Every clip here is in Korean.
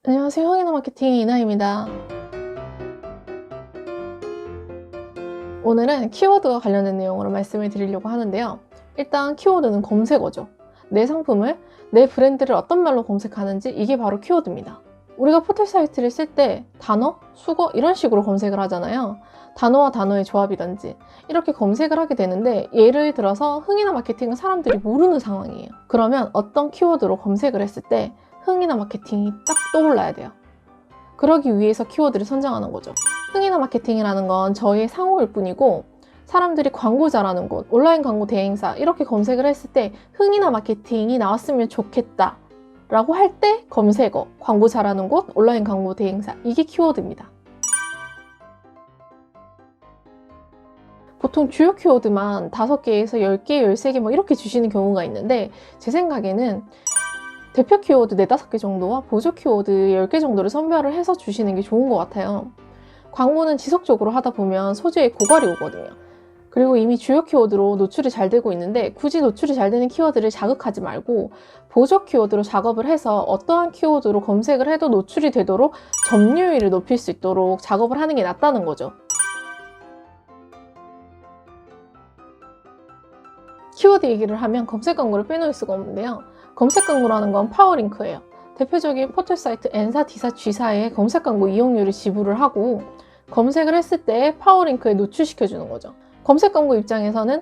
안녕하세요. 흥이나 마케팅의 이나입니다. 오늘은 키워드와 관련된 내용으로 말씀을 드리려고 하는데요. 일단 키워드는 검색어죠. 내 상품을, 내 브랜드를 어떤 말로 검색하는지 이게 바로 키워드입니다. 우리가 포털 사이트를 쓸 때 단어, 수거 이런 식으로 검색을 하잖아요. 단어와 단어의 조합이든지 이렇게 검색을 하게 되는데 예를 들어서 흥이나 마케팅은 사람들이 모르는 상황이에요. 그러면 어떤 키워드로 검색을 했을 때 흥이나 마케팅이 딱 떠올라야 돼요. 그러기 위해서 키워드를 선정하는 거죠. 흥이나 마케팅이라는 건 저희의 상호일 뿐이고 사람들이 광고 잘하는 곳, 온라인 광고 대행사 이렇게 검색을 했을 때 흥이나 마케팅이 나왔으면 좋겠다 라고 할 때 검색어, 광고 잘하는 곳, 온라인 광고 대행사 이게 키워드입니다. 보통 주요 키워드만 5개에서 10개, 13개 뭐 이렇게 주시는 경우가 있는데 제 생각에는 대표 키워드 4-5개 정도와 보조 키워드 10개 정도를 선별을 해서 주시는 게 좋은 것 같아요. 광고는 지속적으로 하다 보면 소재에 고갈이 오거든요. 그리고 이미 주요 키워드로 노출이 잘 되고 있는데 굳이 노출이 잘 되는 키워드를 자극하지 말고 보조 키워드로 작업을 해서 어떠한 키워드로 검색을 해도 노출이 되도록 점유율을 높일 수 있도록 작업을 하는 게 낫다는 거죠. 키워드 얘기를 하면 검색 광고를 빼놓을 수가 없는데요. 검색 광고라는 건 파워링크예요. 대표적인 포털 사이트 N사, D사, G사에 검색 광고 이용료를 지불을 하고 검색을 했을 때 파워링크에 노출시켜주는 거죠. 검색 광고 입장에서는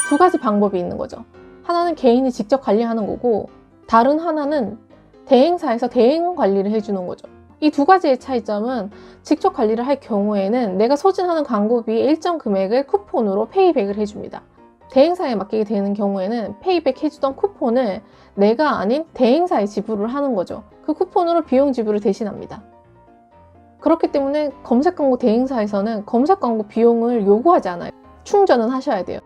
2가지 방법이 있는 거죠. 하나는 개인이 직접 관리하는 거고 다른 하나는 대행사에서 대행 관리를 해주는 거죠. 이 2가지의 차이점은 직접 관리를 할 경우에는 내가 소진하는 광고비의 일정 금액을 쿠폰으로 페이백을 해줍니다. 대행사에 맡기게 되는 경우에는 페이백 해주던 쿠폰을 내가 아닌 대행사에 지불을 하는 거죠. 그 쿠폰으로 비용 지불을 대신합니다. 그렇기 때문에 검색 광고 대행사에서는 검색 광고 비용을 요구하지 않아요. 충전은 하셔야 돼요.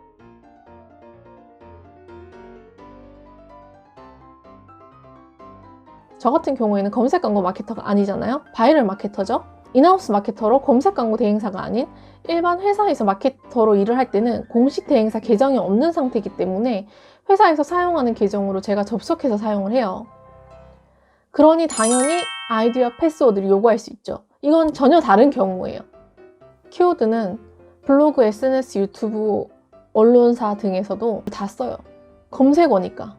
저 같은 경우에는 검색 광고 마케터가 아니잖아요. 바이럴 마케터죠. 인하우스 마케터로 검색 광고 대행사가 아닌 일반 회사에서 마케터로 일을 할 때는 공식 대행사 계정이 없는 상태이기 때문에 회사에서 사용하는 계정으로 제가 접속해서 사용을 해요. 그러니 당연히 아이디와 패스워드를 요구할 수 있죠. 이건 전혀 다른 경우예요. 키워드는 블로그, SNS, 유튜브, 언론사 등에서도 다 써요. 검색어니까.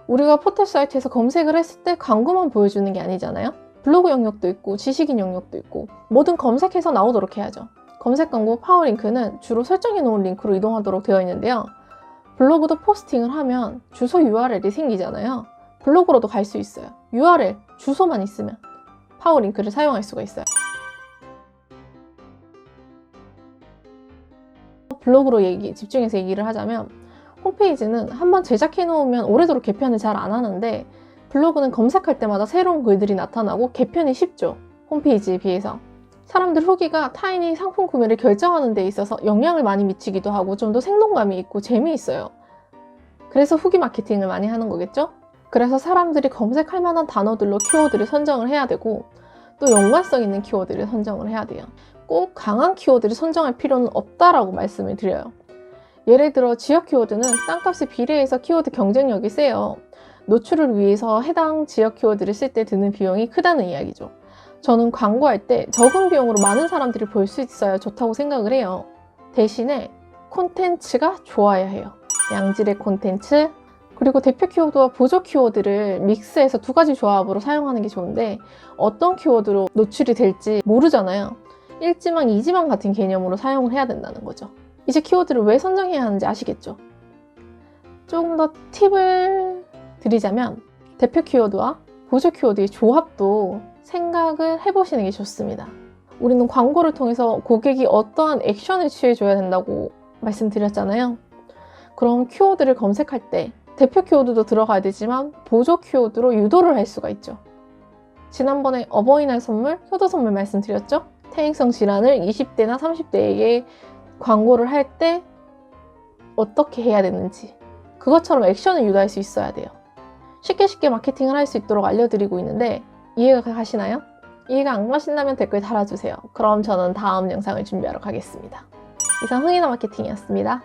우리가 포털 사이트에서 검색을 했을 때 광고만 보여주는 게 아니잖아요. 블로그 영역도 있고 지식인 영역도 있고 뭐든 검색해서 나오도록 해야죠. 검색 광고 파워링크는 주로 설정해 놓은 링크로 이동하도록 되어 있는데요. 블로그도 포스팅을 하면 주소 URL이 생기잖아요. 블로그로도 갈 수 있어요. URL, 주소만 있으면 파워링크를 사용할 수가 있어요. 블로그로 집중해서 얘기를 하자면 홈페이지는 한번 제작해 놓으면 오래도록 개편을 잘 안 하는데 블로그는 검색할 때마다 새로운 글들이 나타나고 개편이 쉽죠. 홈페이지에 비해서. 사람들 후기가 타인이 상품 구매를 결정하는 데 있어서 영향을 많이 미치기도 하고 좀 더 생동감이 있고 재미있어요. 그래서 후기 마케팅을 많이 하는 거겠죠? 그래서 사람들이 검색할 만한 단어들로 키워드를 선정을 해야 되고 또 연관성 있는 키워드를 선정을 해야 돼요. 꼭 강한 키워드를 선정할 필요는 없다라고 말씀을 드려요. 예를 들어 지역 키워드는 땅값에 비례해서 키워드 경쟁력이 세요. 노출을 위해서 해당 지역 키워드를 쓸 때 드는 비용이 크다는 이야기죠. 저는 광고할 때 적은 비용으로 많은 사람들이 볼 수 있어야 좋다고 생각을 해요. 대신에 콘텐츠가 좋아야 해요. 양질의 콘텐츠, 그리고 대표 키워드와 보조 키워드를 믹스해서 2가지 조합으로 사용하는 게 좋은데 어떤 키워드로 노출이 될지 모르잖아요. 1지망, 2지망 같은 개념으로 사용을 해야 된다는 거죠. 이제 키워드를 왜 선정해야 하는지 아시겠죠? 조금 더 팁을 드리자면 대표 키워드와 보조 키워드의 조합도 생각을 해보시는 게 좋습니다. 우리는 광고를 통해서 고객이 어떠한 액션을 취해줘야 된다고 말씀드렸잖아요. 그럼 키워드를 검색할 때 대표 키워드도 들어가야 되지만 보조 키워드로 유도를 할 수가 있죠. 지난번에 어버이날 선물, 효도 선물 말씀드렸죠? 퇴행성 질환을 20대나 30대에게 광고를 할 때 어떻게 해야 되는지 그것처럼 액션을 유도할 수 있어야 돼요. 쉽게 마케팅을 할 수 있도록 알려드리고 있는데 이해가 가시나요? 이해가 안 가신다면 댓글 달아주세요. 그럼 저는 다음 영상을 준비하러 가겠습니다. 이상 흥이나 마케팅이었습니다.